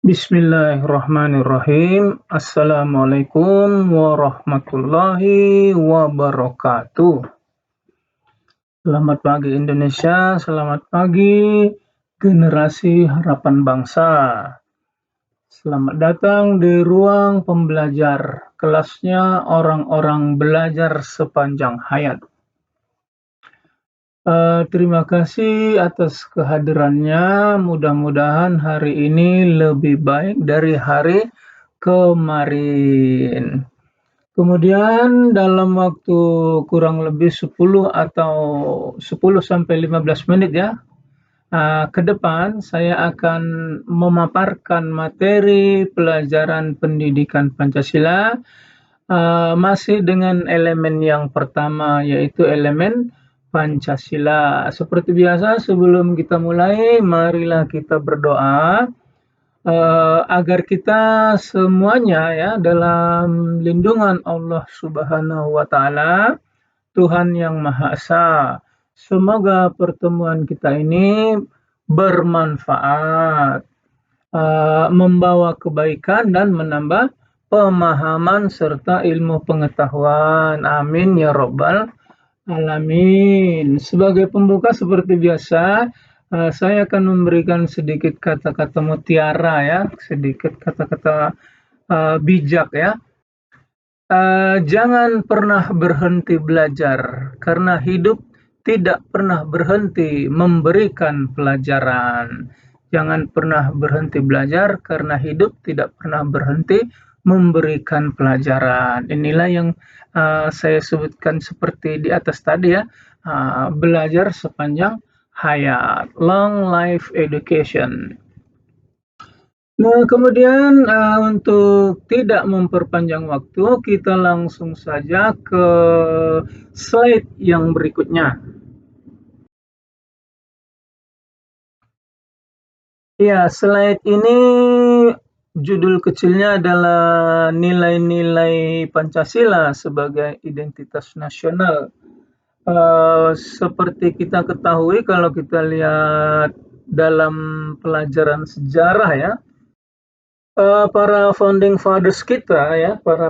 Bismillahirrahmanirrahim. Assalamualaikum warahmatullahi wabarakatuh. Selamat pagi Indonesia, selamat pagi generasi harapan bangsa. Selamat datang di ruang pembelajar, kelasnya orang-orang belajar sepanjang hayat. Terima kasih atas kehadirannya. Mudah-mudahan hari ini lebih baik dari hari kemarin. Kemudian dalam waktu kurang lebih 10 atau 10 sampai 15 menit ya, ke depan saya akan memaparkan materi pelajaran pendidikan Pancasila, masih dengan elemen yang pertama, yaitu elemen Pancasila. Seperti biasa, sebelum kita mulai, marilah kita berdoa agar kita semuanya ya dalam lindungan Allah Subhanahu wa Ta'ala, Tuhan yang Maha Esa. Semoga pertemuan kita ini bermanfaat, membawa kebaikan dan menambah pemahaman serta ilmu pengetahuan. Amin ya Rabbal Alamin. Sebagai pembuka seperti biasa, saya akan memberikan sedikit kata-kata mutiara ya, sedikit kata-kata bijak ya. Jangan pernah berhenti belajar, karena hidup tidak pernah berhenti memberikan pelajaran. Jangan pernah berhenti belajar, karena hidup tidak pernah berhenti memberikan pelajaran. Inilah yang saya sebutkan seperti di atas tadi ya, belajar sepanjang hayat, long life education. Nah, kemudian untuk tidak memperpanjang waktu, kita langsung saja ke slide yang berikutnya. Ya, slide ini judul kecilnya adalah nilai-nilai Pancasila sebagai identitas nasional. Seperti kita ketahui, kalau kita lihat dalam pelajaran sejarah ya, para founding fathers kita ya, para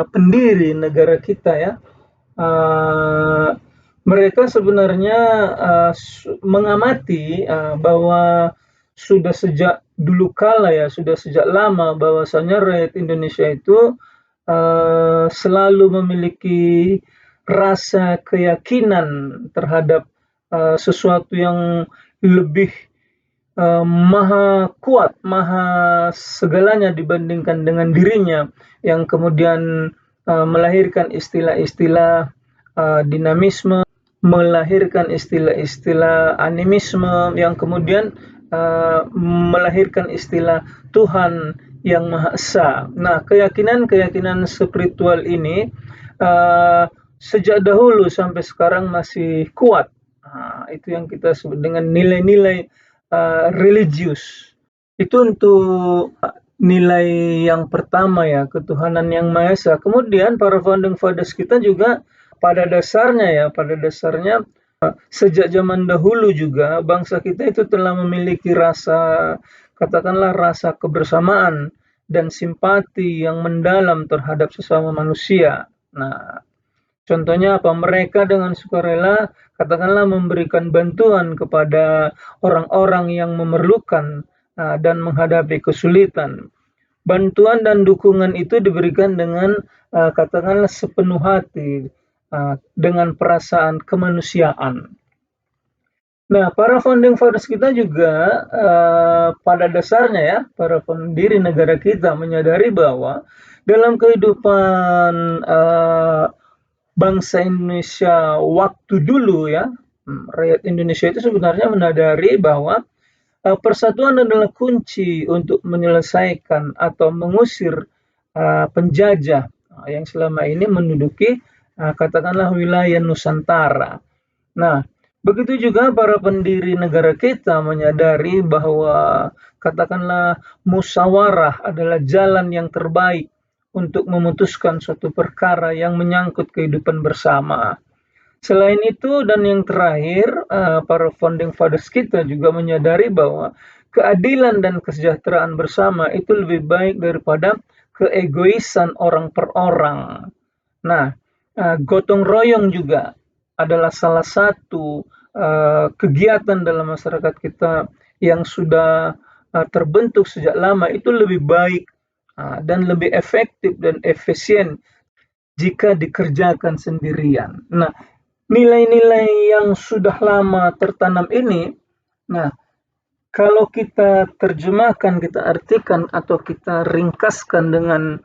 pendiri negara kita ya, mereka sebenarnya mengamati bahwa sudah sejak dulu kala ya, sudah sejak lama bahwasanya rakyat Indonesia itu selalu memiliki rasa keyakinan terhadap sesuatu yang lebih maha kuat, maha segalanya dibandingkan dengan dirinya, yang kemudian melahirkan istilah-istilah dinamisme, melahirkan istilah-istilah animisme, yang kemudian melahirkan istilah Tuhan yang Maha Esa. Nah, keyakinan-keyakinan spiritual ini sejak dahulu sampai sekarang masih kuat. Itu yang kita sebut dengan nilai-nilai religius. Itu untuk nilai yang pertama ya, ketuhanan yang Maha Esa. Kemudian para founding fathers kita juga pada dasarnya sejak zaman dahulu juga bangsa kita itu telah memiliki rasa, katakanlah rasa kebersamaan dan simpati yang mendalam terhadap sesama manusia. Nah, contohnya apa? Mereka dengan sukarela katakanlah memberikan bantuan kepada orang-orang yang memerlukan dan menghadapi kesulitan. Bantuan dan dukungan itu diberikan dengan katakanlah sepenuh hati, dengan perasaan kemanusiaan. Nah, para founding fathers kita juga pada dasarnya ya, para pendiri negara kita menyadari bahwa dalam kehidupan bangsa Indonesia waktu dulu ya, rakyat Indonesia itu sebenarnya menyadari bahwa persatuan adalah kunci untuk menyelesaikan atau mengusir penjajah yang selama ini menduduki katakanlah wilayah Nusantara. Nah, begitu juga para pendiri negara kita menyadari bahwa katakanlah musyawarah adalah jalan yang terbaik untuk memutuskan suatu perkara yang menyangkut kehidupan bersama. Selain itu dan yang terakhir, para founding fathers kita juga menyadari bahwa keadilan dan kesejahteraan bersama itu lebih baik daripada keegoisan orang per orang. Nah, gotong royong juga adalah salah satu kegiatan dalam masyarakat kita yang sudah terbentuk sejak lama, itu lebih baik dan lebih efektif dan efisien jika dikerjakan sendirian. Nah, nilai-nilai yang sudah lama tertanam ini, nah, kalau kita terjemahkan, kita artikan, atau kita ringkaskan dengan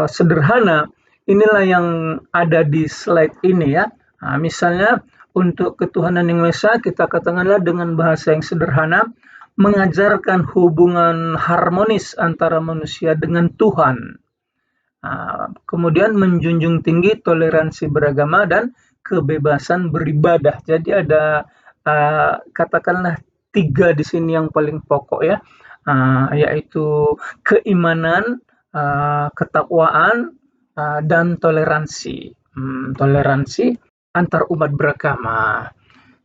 sederhana, inilah yang ada di slide ini ya. Nah, misalnya untuk ketuhanan yang Maha Esa, kita katakanlah dengan bahasa yang sederhana, mengajarkan hubungan harmonis antara manusia dengan Tuhan. Kemudian menjunjung tinggi toleransi beragama dan kebebasan beribadah. Jadi ada katakanlah 3 di sini yang paling pokok ya, yaitu keimanan, ketakwaan, dan toleransi. Toleransi antar umat beragama.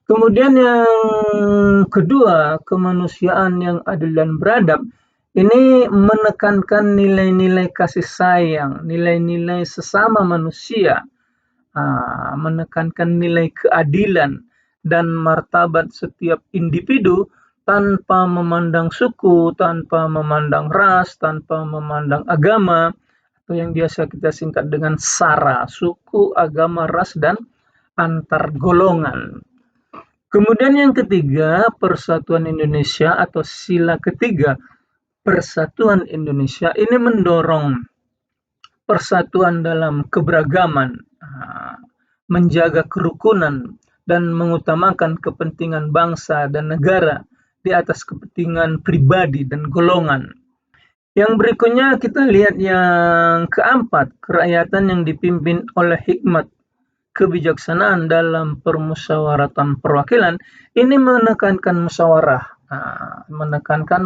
Kemudian yang kedua, kemanusiaan yang adil dan beradab. Ini menekankan nilai-nilai kasih sayang, nilai-nilai sesama manusia, menekankan nilai keadilan dan martabat setiap individu tanpa memandang suku, tanpa memandang ras, tanpa memandang agama, atau yang biasa kita singkat dengan SARA, suku, agama, ras, dan antar golongan. Kemudian yang ketiga, Persatuan Indonesia atau sila ketiga, Persatuan Indonesia ini mendorong persatuan dalam keberagaman, menjaga kerukunan, dan mengutamakan kepentingan bangsa dan negara di atas kepentingan pribadi dan golongan. Yang berikutnya kita lihat yang keempat, kerakyatan yang dipimpin oleh hikmat kebijaksanaan dalam permusyawaratan perwakilan. Ini menekankan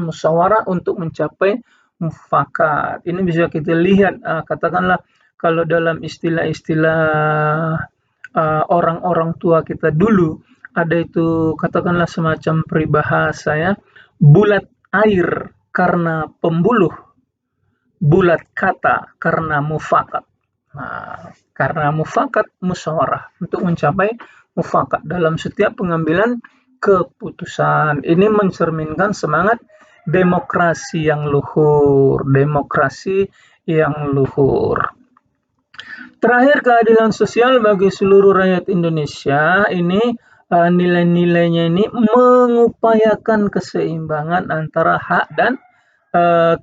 musyawarah untuk mencapai mufakat. Ini bisa kita lihat, katakanlah kalau dalam istilah-istilah orang-orang tua kita dulu, ada itu katakanlah semacam peribahasa ya, bulat air karena pembuluh, bulat kata karena mufakat. Karena mufakat, musyawarah untuk mencapai mufakat dalam setiap pengambilan keputusan. Ini mencerminkan semangat demokrasi yang luhur, Terakhir, keadilan sosial bagi seluruh rakyat Indonesia. Ini nilai-nilainya ini mengupayakan keseimbangan antara hak dan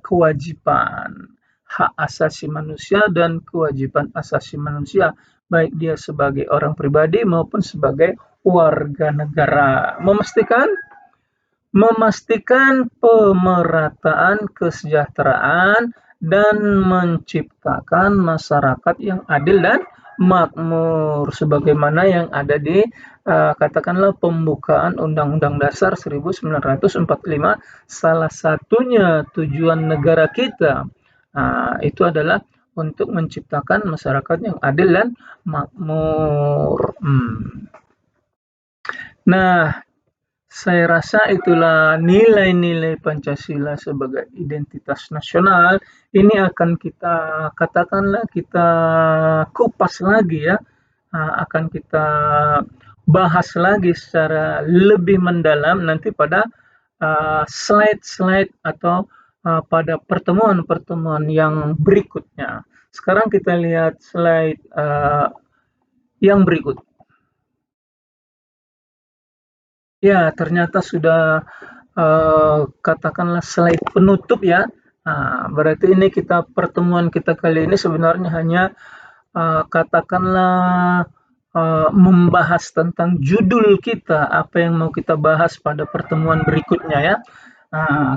kewajiban. Hak asasi manusia dan kewajiban asasi manusia, baik dia sebagai orang pribadi maupun sebagai warga negara. Memastikan pemerataan kesejahteraan dan menciptakan masyarakat yang adil dan makmur, sebagaimana yang ada di katakanlah pembukaan Undang-Undang Dasar 1945. Salah satunya tujuan negara kita itu adalah untuk menciptakan masyarakat yang adil dan makmur. Nah, saya rasa itulah nilai-nilai Pancasila sebagai identitas nasional. Ini akan kita katakanlah kita kupas lagi ya, akan kita bahas lagi secara lebih mendalam nanti pada slide-slide atau pada pertemuan-pertemuan yang berikutnya. Sekarang kita lihat slide yang berikut. Ya, ternyata sudah katakanlah slide penutup ya. Berarti ini pertemuan kita kali ini sebenarnya hanya katakanlah membahas tentang judul kita, apa yang mau kita bahas pada pertemuan berikutnya ya.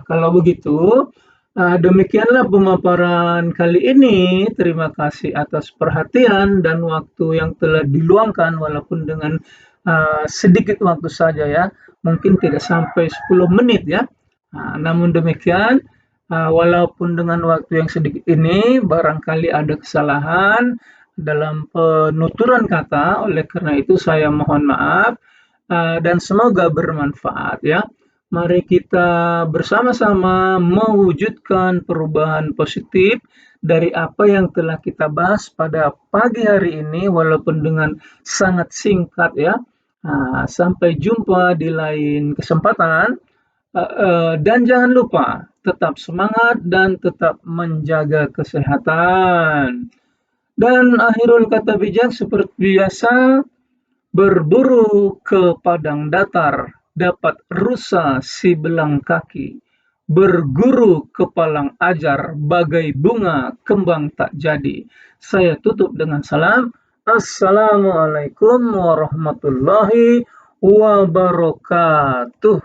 Kalau begitu, demikianlah pemaparan kali ini. Terima kasih atas perhatian dan waktu yang telah diluangkan, walaupun dengan sedikit waktu saja ya, mungkin tidak sampai 10 menit ya. Namun demikian, walaupun dengan waktu yang sedikit ini, barangkali ada kesalahan dalam penuturan kata, oleh karena itu saya mohon maaf, dan semoga bermanfaat ya. Mari kita bersama-sama mewujudkan perubahan positif dari apa yang telah kita bahas pada pagi hari ini, walaupun dengan sangat singkat ya. Nah, sampai jumpa di lain kesempatan. Dan jangan lupa tetap semangat dan tetap menjaga kesehatan. Dan akhirul kata bijak seperti biasa, berburu ke padang datar, dapat rusa si belang kaki. Berguru ke palang ajar, bagai bunga kembang tak jadi. Saya tutup dengan salam. Assalamualaikum warahmatullahi wabarakatuh.